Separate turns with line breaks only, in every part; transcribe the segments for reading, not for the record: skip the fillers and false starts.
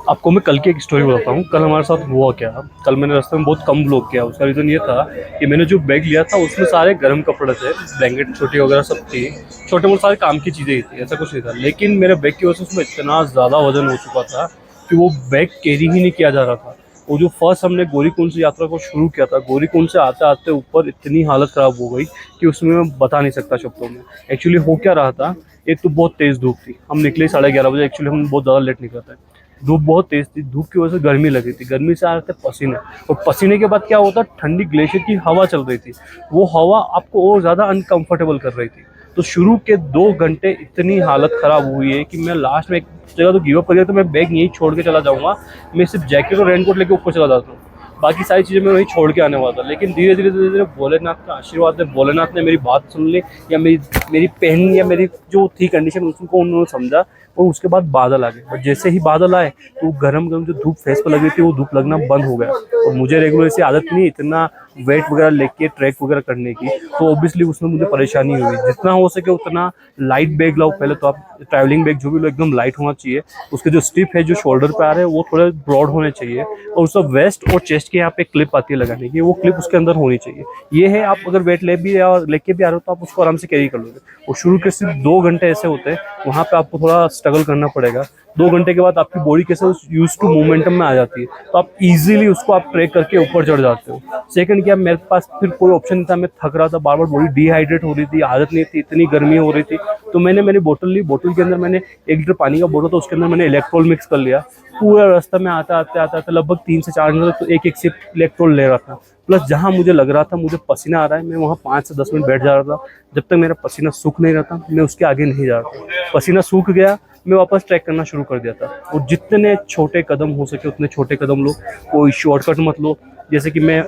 आपको मैं कल की एक स्टोरी बताता हूँ। कल हमारे साथ हुआ क्या। कल मैंने रास्ते में बहुत कम ब्लॉग किया। उसका रीज़न ये था कि मैंने जो बैग लिया था उसमें सारे गर्म कपड़े थे, ब्लैंकेट छोटी वगैरह सब थी, छोटे मोटे सारे काम की चीज़ें ही थी, ऐसा कुछ नहीं था। लेकिन मेरे बैग की वजह से उसमें इतना ज़्यादा वजन हो चुका था कि वो बैग कैरी ही नहीं किया जा रहा था। वो जो फर्स्ट हमने गौरीकुंड से यात्रा को शुरू किया था, गौरीकुंड से आते आते ऊपर इतनी हालत ख़राब हो गई कि उसमें मैं बता नहीं सकता शब्दों में। एक्चुअली हो क्या रहा था, एक तो बहुत तेज़ धूप थी, हम निकले 11:30 बजे। एक्चुअली हम बहुत ज़्यादा लेट निकलते हैं। धूप बहुत तेज थी, धूप की वजह से गर्मी लगी थी, गर्मी से आ रहे थे पसीने, और पसीने के बाद क्या होता, ठंडी ग्लेशियर की हवा चल रही थी, वो हवा आपको और ज़्यादा अनकंफर्टेबल कर रही थी। तो शुरू के 2 घंटे इतनी हालत ख़राब हुई है कि मैं लास्ट में एक जगह तो गिव अप कर गया, तो मैं बैग यहीं छोड़ के चला जाऊँगा, मैं सिर्फ जैकेट और रेनकोट लेके ऊपर चला जाता हूँ, बाकी सारी चीज़ें मैं वहीं छोड़ के आने वाला था। लेकिन धीरे धीरे धीरे धीरे भोलेनाथ का आशीर्वाद है, भोलेनाथ ने मेरी बात सुन ली, या मेरी मेरी पेन या मेरी जो थी कंडीशन उसको उन्होंने समझा, और उसके बाद बादल आ गए। बट जैसे ही बादल आए तो गरम गरम जो धूप फेस पर लगी थी वो धूप लगना बंद हो गया। और मुझे रेगुलर ऐसी आदत नहीं इतना वेट वगैरह लेके ट्रैक वगैरह करने की, तो ऑब्वियसली उसमें मुझे परेशानी हुई। जितना हो सके उतना लाइट बैग लाओ। पहले तो आप ट्रैवलिंग बैग जो भी लो एकदम लाइट होना चाहिए, उसके जो स्ट्रिप है जो शोल्डर पे आ रहे हैं वो थोड़े ब्रॉड होने चाहिए, और उसका वेस्ट और चेस्ट के यहाँ पे क्लिप आती है लगाने की, वो क्लिप उसके अंदर होनी चाहिए। ये है, आप अगर वेट ले भी और लेके भी आ रहे हो तो आप उसको आराम से कैरी कर लोगे। और शुरू के सिर्फ 2 घंटे ऐसे होते हैं, वहाँ पे आपको थोड़ा स्ट्रगल करना पड़ेगा। 2 घंटे के बाद आपकी बॉडी कैसे यूज टू मोमेंटम में आ जाती है, तो आप इजीली उसको आप ट्रैक करके ऊपर चढ़ जाते हो। सेकंड क्या, मेरे पास फिर कोई ऑप्शन नहीं था, मैं थक रहा था, बार बार बॉडी डिहाइड्रेट हो रही थी, आदत नहीं थी, इतनी गर्मी हो रही थी। तो मैंने मेरी बोतल ली, बोतल के अंदर मैंने 1 लीटर पानी का बोतल था, उसके अंदर मैंने इलेक्ट्रोल मिक्स कर लिया। पूरा रास्ता में आते आते आते आते लगभग 3 से 4 घंटे तो एक एक सिप इलेक्ट्रोल ले रहा था। प्लस जहाँ मुझे लग रहा था मुझे पसीना आ रहा है, मैं वहाँ 5 से 10 मिनट बैठ जा रहा था। जब तक मेरा पसीना सूख नहीं रहा था मैं उसके आगे नहीं जा रहा था। पसीना सूख गया, मैं वापस ट्रैक करना शुरू कर दिया था। और जितने छोटे कदम हो सके उतने छोटे कदम लो, कोई शॉर्टकट मत लो। जैसे कि मैं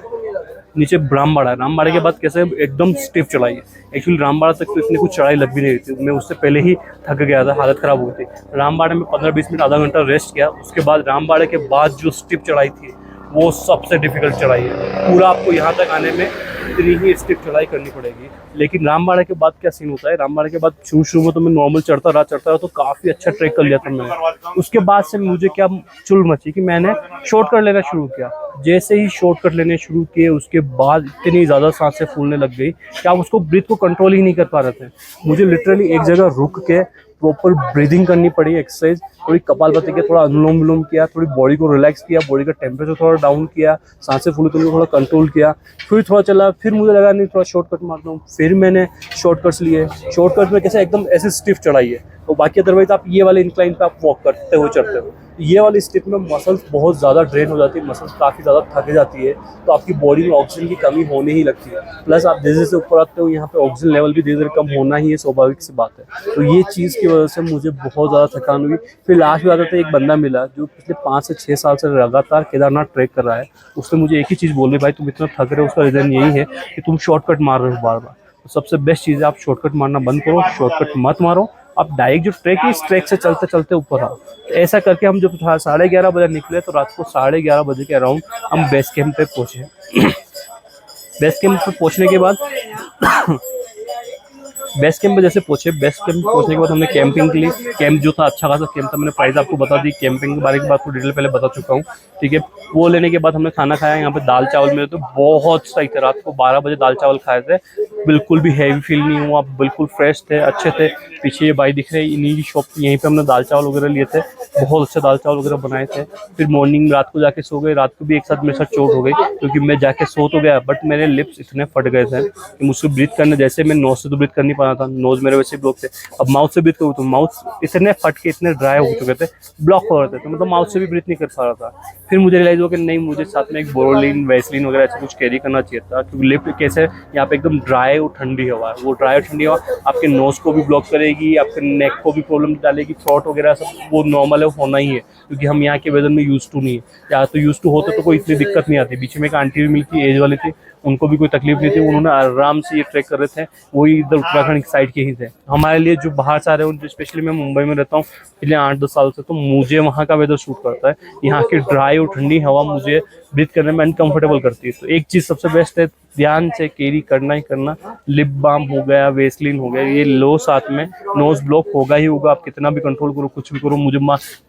नीचे रामबाड़ा है, रामबाड़ा के बाद कैसे एकदम स्टिफ चढ़ाई है। एक्चुअली रामबाड़ा तक तो इतनी कुछ चढ़ाई लग भी नहीं रही थी, मैं उससे पहले ही थक गया था, हालत ख़राब हो गई थी। रामबाड़ा में 15-20 मिनट आधा घंटा रेस्ट किया, उसके बाद रामबाड़ा के बाद जो स्टिफ चढ़ाई थी वो सबसे डिफिकल्ट चढ़ाई है। पूरा आपको यहाँ तक आने में इतनी ही स्टिफ चढ़ाई करनी पड़ेगी। लेकिन रामबाड़ा के बाद क्या सीन होता है, रामबाड़ा के बाद शुरू शुरू में तो मैं नॉर्मल चढ़ता रहा तो काफ़ी अच्छा ट्रैक कर लिया था मैंने। उसके बाद से मुझे क्या चुल मची कि मैंने शॉर्टकट लेना शुरू किया। जैसे ही शॉर्टकट लेने शुरू किए उसके बाद इतनी ज़्यादा सांसें फूलने लग गई कि आप उसको ब्रीथ को कंट्रोल ही नहीं कर पा रहे थे। मुझे लिटरली एक जगह रुक के प्रॉपर ब्रीदिंग करनी पड़ी, एक्सरसाइज, थोड़ी कपालभाति किया, थोड़ा अनुलोम विलोम किया, थोड़ी बॉडी को रिलैक्स किया, बॉडी का टेम्परेचर थोड़ा डाउन किया, सांसें फूली तो थोड़ा कंट्रोल किया, फिर थोड़ा चला, फिर मुझे लगा नहीं थोड़ा शॉर्टकट मारता हूँ, फिर मैंने शॉर्टकट्स लिए। शॉर्टकट में कैसे एकदम ऐसे स्टिफ चढ़ाई है, तो बाकी अदरवाइज आप ये वाले इंक्लाइन पे आप वॉक करते हो, चढ़ते हो। ये वाली स्टिप में मसल्स बहुत ज़्यादा ड्रेन हो जाती है, मसल्स काफ़ी ज़्यादा थक जाती है, तो आपकी बॉडी में ऑक्सीजन की कमी होने ही लगती है। प्लस आप जैसे जैसे ऊपर आते हो यहाँ पे ऑक्सीजन लेवल भी धीरे धीरे कम होना ही है, स्वाभाविक सी बात है। तो ये चीज़ की वजह से मुझे बहुत ज़्यादा थकान हुई। फिर लास्ट में आता था एक बंदा मिला जो पिछले 5 से 6 साल से लगातार केदारनाथ ट्रैक कर रहा है। उसने मुझे एक ही चीज़ बोली, भाई तुम इतना थक रहे हो उसका रीज़न यही है कि तुम शॉर्टकट मार रहे हो बार बार। तो सबसे बेस्ट चीज़ है आप शॉर्टकट मारना बंद करो, शॉर्टकट मत मारो, आप डायरेक्ट जो ट्रैक है इस ट्रैक से चलते चलते ऊपर आओ। तो ऐसा करके हम जब 11:30 बजे निकले तो रात को 11:30 बजे के अराउंड हम बेस कैंप पे पहुँचे। बेस कैंप पे पहुँचने के बाद बेस कैंप पे जैसे पहुंचे, बेस कैंप पहुंचने के बाद हमने कैंपिंग के लिए, कैंप जो था अच्छा खासा कैंप था, मैंने प्राइस आपको बता दी, कैंपिंग के बारे की बात को डिटेल पहले बता चुका हूँ, ठीक है। वो लेने के बाद हमने खाना खाया, यहाँ पे दाल चावल मिले तो बहुत सही थे। रात को 12 बजे दाल चावल खाए थे, बिल्कुल भी हैवी फील नहीं हुआ, बिल्कुल फ्रेश थे, अच्छे थे। पीछे ये भाई दिख रहे हैं, इन्हीं की शॉप, यहीं पे हमने दाल चावल वगैरह लिए थे, बहुत अच्छे दाल चावल वगैरह बनाए थे। फिर मॉर्निंग रात को जाके सो गए, रात को भी एक साथ मेरे साथ चोट हो गई, क्योंकि मैं जाके सो तो गया बट मेरे लिप्स इतने फट गए थे कि मुझसे ब्रीथ करने, जैसे मैं नोज से तो ब्रीथ कर नहीं पा रहा था, नोज मेरे वैसे ब्लॉक थे, अब माउथ से ब्रीथ करूँ तो माउथ इतने फट के इतने ड्राई हो चुके थे, ब्लॉक हो रहे थे, तो मतलब माउथ से भी ब्रीथ नहीं कर पा रहा था। फिर मुझे रियलाइज हुआ कि नहीं, मुझे साथ में एक बोरोलिन, वैसलीन वगैरह ऐसा कुछ कैरी करना चाहिए था, क्योंकि लिप कैसे यहाँ पे एकदम ड्राई और ठंडी हवा है, वो ड्राई और ठंडी हवा आपके नोज को भी ब्लॉक करेगी, आपके नेक को भी प्रॉब्लम डालेगी, थ्रोट वगैरह सब वो नॉर्मल है, होना ही है, क्योंकि हम यहाँ के वेदर में यूज टू नहीं है। या तो यूज टू होते तो कोई इतनी दिक्कत नहीं आती। बीच में एक आंटी भी मिली थी, एज वाली थी, उनको भी कोई तकलीफ नहीं थी, उन्होंने आराम से ये ट्रैक कर रहे थे, वही इधर उत्तराखंड की साइड के ही थे। हमारे लिए जो बाहर से आ रहे हैं, स्पेशली मैं मुंबई में रहता हूँ पिछले 8-10 साल से, तो मुझे वहाँ का वेदर सूट करता है। यहाँ की ड्राई और ठंडी हवा मुझे ब्रीथ करने में अनकंफर्टेबल करती है। तो एक चीज़ सबसे बेस्ट है, ध्यान से कैरी करना ही करना। लिप बाम हो गया, वेसलिन हो गया, ये लो साथ में। नोज ब्लॉक होगा ही होगा, आप कितना भी कंट्रोल करो, कुछ भी करो। मुझे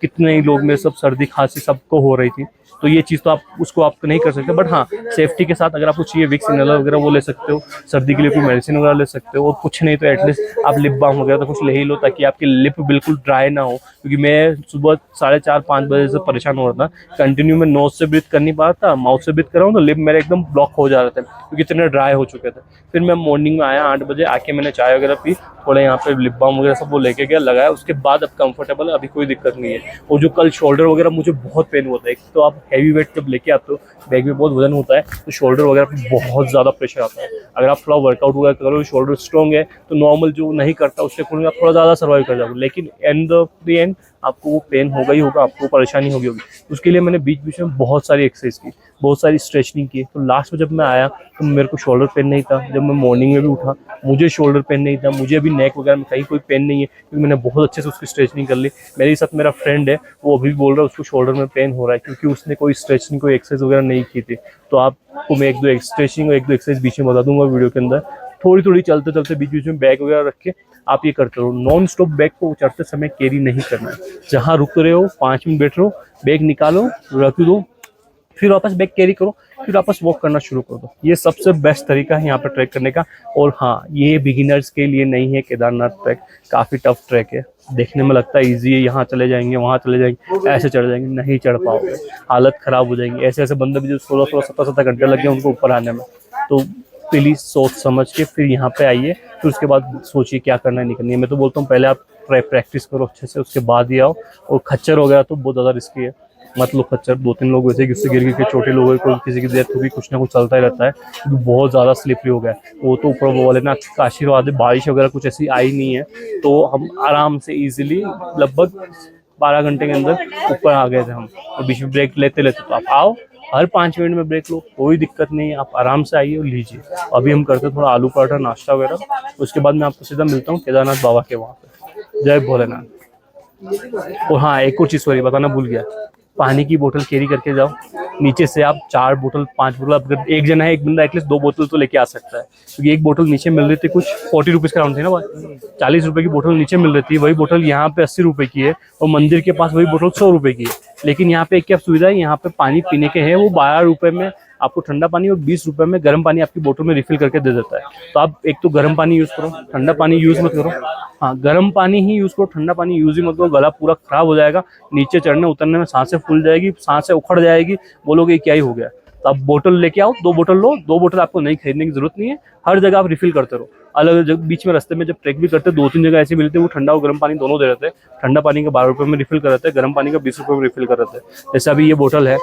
कितने ही लोग मेरे सब सर्दी खांसी सबको हो रही थी, तो ये चीज़ तो आप उसको आप नहीं कर सकते। बट हाँ, सेफ्टी के साथ अगर आपको चाहिए विक्स इनहेलर वगैरह वो ले सकते हो, सर्दी के लिए कोई मेडिसिन वगैरह ले सकते हो। और कुछ नहीं तो एटलीस्ट आप लिप बाम वगैरह तो कुछ ले ही लो, ताकि आपकी लिप बिल्कुल ड्राई ना हो। क्योंकि मैं सुबह 4:30-5 बजे से परेशान हो रहा था, कंटिन्यू मैं नोज से ब्रीथ कर नहीं पा रहा था, माउथ से ब्रीथ कर रहा हूँ तो लिप मेरे एकदम ब्लॉक हो जा रहे थे, क्योंकि इतने ड्राई हो चुके थे। फिर मैं मॉर्निंग में आया 8 बजे, आके मैंने चाय वगैरह पी, थोड़ा यहाँ पे लिप बाम वगैरह सब वो लेके गया, लगाया, उसके बाद अब कंफर्टेबल है, अभी कोई दिक्कत नहीं है। और जो कल शोल्डर वगैरह मुझे बहुत पेन होता है, एक तो आप हैवी वेट जब लेके आते हो, बैग में बहुत वजन होता है, तो शोल्डर वगैरह पे बहुत ज़्यादा प्रेशर आता है। अगर आप थोड़ा वर्कआउट वगैरह करो, शोल्डर स्ट्रॉन्ग है, तो नॉर्मल जो नहीं करता उसके खुद में आप थोड़ा ज़्यादा सर्वाइव कर जाओगे, लेकिन एंड ऑफ द एंड आपको वो पेन होगा ही होगा, आपको परेशानी होगी। उसके लिए मैंने बीच बीच में बहुत सारी एक्सरसाइज की, बहुत सारी स्ट्रेचनिंग की। तो लास्ट में जब मैं आया तो मेरे को शोल्डर पेन नहीं था, जब मैं मॉर्निंग में भी उठा मुझे शोल्डर पेन नहीं था, मुझे अभी नेक वगैरह में कहीं कोई पेन नहीं है, क्योंकि मैंने बहुत अच्छे से उसकी स्ट्रेचनिंग कर ली। मेरे साथ मेरा फ्रेंड है, वो अभी बोल रहा है उसको शोल्डर में पेन हो रहा है, क्योंकि उसने कोई स्ट्रेचनिंग कोई एक्सरसाइज वगैरह नहीं की थी। तो आपको मैं एक दो स्ट्रेचिंग और एक दो एक्सरसाइज बीच में बता दूंगा वीडियो के अंदर। थोड़ी थोड़ी चलते चलते बीच बीच में बैग वगैरह रख के आप ये करते रहो। नॉन स्टॉप बैग को चढ़ते समय कैरी नहीं करना है। जहाँ रुक रहे हो 5 मिनट बैठ रहो, बैग निकालो, रख दो, फिर वापस बैग कैरी करो, फिर वापस वॉक करना शुरू कर दो। ये सबसे बेस्ट तरीका है यहाँ पे ट्रैक करने का। और हाँ, ये बिगिनर्स के लिए नहीं है केदारनाथ ट्रैक, काफ़ी टफ ट्रैक है। देखने में लगता है ईजी है, यहाँ चले जाएंगे, वहाँ चले जाएंगे, ऐसे चढ़ जाएंगे, नहीं चढ़ पाओगे, हालत ख़राब हो जाएंगी। ऐसे ऐसे बंदे भी जो 16-16, 17-17 घंटे लग गए उनको ऊपर आने में। तो प्लीज़ सोच समझ के फिर यहाँ पे आइए, फिर उसके बाद सोचिए क्या करना है नहीं करनी है। मैं तो बोलता हूँ पहले आप प्रैक्टिस करो अच्छे से, उसके बाद ही आओ। और खच्चर वगैरह तो बहुत ज़्यादा रिस्की है, मत लो खच्चर। 2-3 लोग वैसे किससे गिर के छोटे लोगों को किसी की डेथ होगी, कुछ ना कुछ चलता ही रहता है, क्योंकि बहुत ज़्यादा स्लिपरी हो गया है। वो तो ऊपर वो वाले ना का आशीर्वाद है, बारिश वगैरह कुछ ऐसी आई नहीं है, तो हम आराम से ईजिली लगभग 12 घंटे के अंदर ऊपर आ गए थे हम। और बीच में ब्रेक लेते लेते, तो आप आओ, हर 5 मिनट में ब्रेक लो, कोई दिक्कत नहीं है, आप आराम से आइए और लीजिए। अभी हम करते थोड़ा आलू पराठा नाश्ता वगैरह, उसके बाद मैं आपको सीधा मिलता हूँ केदारनाथ बाबा के वहाँ पे। जय भोलेनाथ। और हाँ, एक और चीज़ सॉरी बताना भूल गया, पानी की बोतल कैरी करके जाओ। नीचे से आप 4 बोतल 5 बोतल, अगर एक जना है, एक बंदा एटलीस्ट 2 बोतल तो लेके आ सकता है, क्योंकि एक बोतल नीचे मिल रही थी कुछ 40 रुपीज़ का राउंड थी ना भाई, 40 रुपये की बोतल नीचे मिल रही थी। वही बोतल यहाँ पे 80 रुपये की है, और मंदिर के पास वही बोतल 100 रुपये की है। लेकिन यहाँ पे एक क्या सुविधा है, यहाँ पे पानी पीने के हैं वो 12 रुपये में आपको ठंडा पानी, और 20 रुपये में गर्म पानी आपकी बोतल में रिफिल करके दे देता है। तो आप एक तो गर्म पानी यूज़ करो, ठंडा पानी यूज़ मत करो। हाँ, गर्म पानी ही यूज़ करो, ठंडा पानी यूज़ ही मत करो, गला पूरा खराब हो जाएगा, नीचे चढ़ने उतरने में सांसें फूल जाएगी, सांसें उखड़ जाएगी, बोलोगे क्या ही हो गया। तो आप बोतल लेके आओ, 2 बोतल लो, 2 बोतल आपको नहीं खरीदने की जरूरत नहीं है, हर जगह आप रिफिल करते रहो। अलग अलग जगह बीच में रास्ते में जब ट्रैक भी करते हैं 2-3 जगह ऐसी मिलती है, वो ठंडा और गर्म पानी दोनों दे रहते हैं। ठंडा पानी का 12 रुपये में रिफिल कर रहते हैं, गर्म पानी का 20 रुपये में रिफिल कर रहते हैं। जैसे अभी ये बोतल है,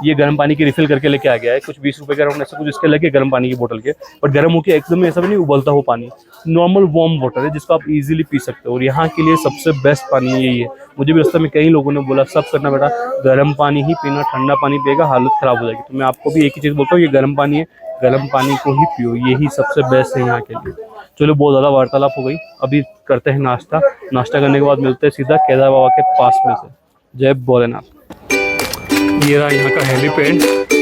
ये गर्म पानी की रिफिल करके लेके आ गया है, कुछ 20 रुपये का राउंड ऐसा कुछ इसके लगे गर्म पानी की बोतल के। बट गर्म होकर एकदम ऐसा भी नहीं उबलता हो पानी, नॉर्मल वार्म वाटर है जिसको आप इजीली पी सकते हो। और यहाँ के लिए सबसे बेस्ट पानी यही है। मुझे भी रास्ते में कई लोगों ने बोला सब करना बेटा, गर्म पानी ही पीना, ठंडा पानी पिएगा हालत ख़राब हो जाएगी। तो मैं आपको भी एक ही चीज़ बोलता हूँ, ये गर्म पानी है, गर्म पानी को ही पियो, यही सबसे बेस्ट है यहाँ के लिए। चलो, बहुत ज़्यादा वार्तालाप हो गई, अभी करते हैं नाश्ता। नाश्ता करने के बाद मिलते हैं सीधा केदार बाबा के पास में से। जय भोलेनाथ। ये रहा यहाँ का हेलीपैड।